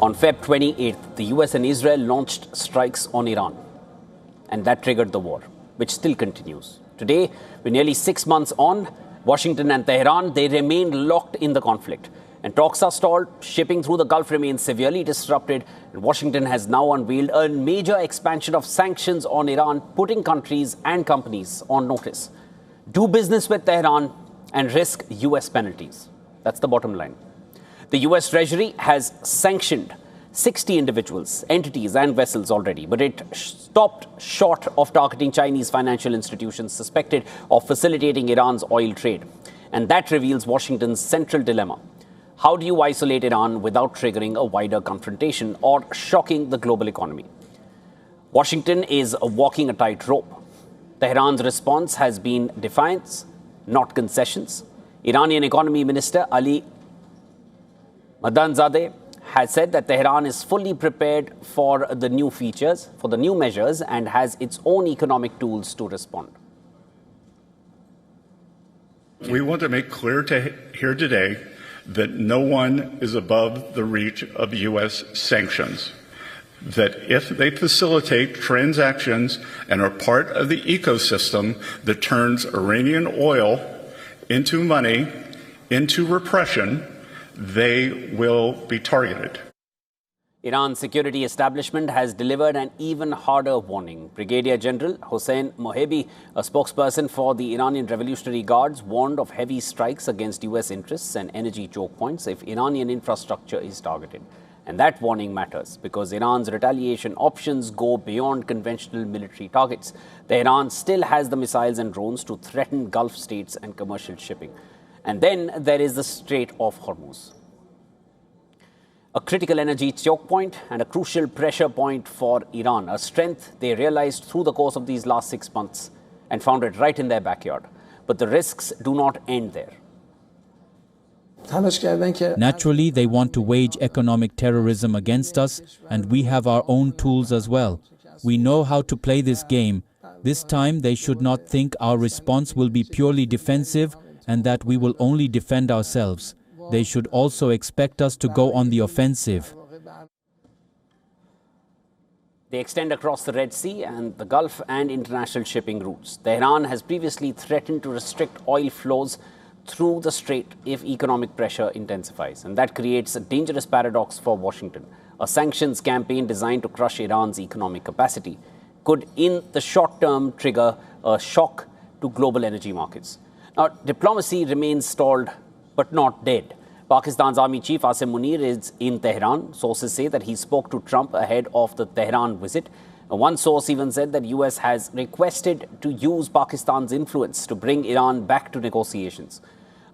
On Feb 28th, the US and Israel launched strikes on Iran, and that triggered the war, which still continues. Today, with nearly 6 months on, Washington and Tehran, they remain locked in the conflict. And talks are stalled, shipping through the Gulf remains severely disrupted, and Washington has now unveiled a major expansion of sanctions on Iran, putting countries and companies on notice. Do business with Tehran and risk US penalties. That's the bottom line. The US Treasury has sanctioned 60 individuals, entities and vessels already, but it stopped short of targeting Chinese financial institutions suspected of facilitating Iran's oil trade. And that reveals Washington's central dilemma. How do you isolate Iran without triggering a wider confrontation or shocking the global economy? Washington is walking a tightrope. Tehran's response has been defiance, not concessions. Iranian Economy Minister Ali Madanzadeh has said that Tehran is fully prepared for the new measures, and has its own economic tools to respond. We want to make clear here today that no one is above the reach of U.S. sanctions, that if they facilitate transactions and are part of the ecosystem that turns Iranian oil into money, into repression, they will be targeted. Iran's security establishment has delivered an even harder warning. Brigadier General Hossein Mohebi, a spokesperson for the Iranian Revolutionary Guards, warned of heavy strikes against US interests and energy choke points if Iranian infrastructure is targeted. And that warning matters because Iran's retaliation options go beyond conventional military targets. Tehran still has the missiles and drones to threaten Gulf states and commercial shipping. And then there is the Strait of Hormuz, a critical energy choke point and a crucial pressure point for Iran, a strength they realized through the course of these last 6 months and found it right in their backyard. But the risks do not end there. Naturally, they want to wage economic terrorism against us, and we have our own tools as well. We know how to play this game. This time, they should not think our response will be purely defensive and that we will only defend ourselves. They should also expect us to go on the offensive. They extend across the Red Sea and the Gulf and international shipping routes. Tehran has previously threatened to restrict oil flows through the strait if economic pressure intensifies. And that creates a dangerous paradox for Washington. A sanctions campaign designed to crush Iran's economic capacity could, in the short term, trigger a shock to global energy markets. Now, diplomacy remains stalled, but not dead. Pakistan's Army Chief Asim Munir is in Tehran. Sources say that he spoke to Trump ahead of the Tehran visit. One source even said that US has requested to use Pakistan's influence to bring Iran back to negotiations.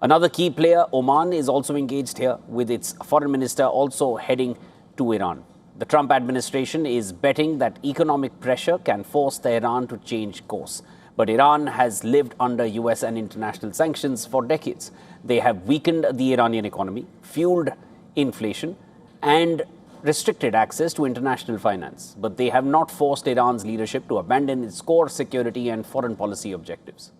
Another key player, Oman, is also engaged here, with its foreign minister also heading to Iran. The Trump administration is betting that economic pressure can force Tehran to change course. But Iran has lived under US and international sanctions for decades. They have weakened the Iranian economy, fueled inflation, and restricted access to international finance. But they have not forced Iran's leadership to abandon its core security and foreign policy objectives.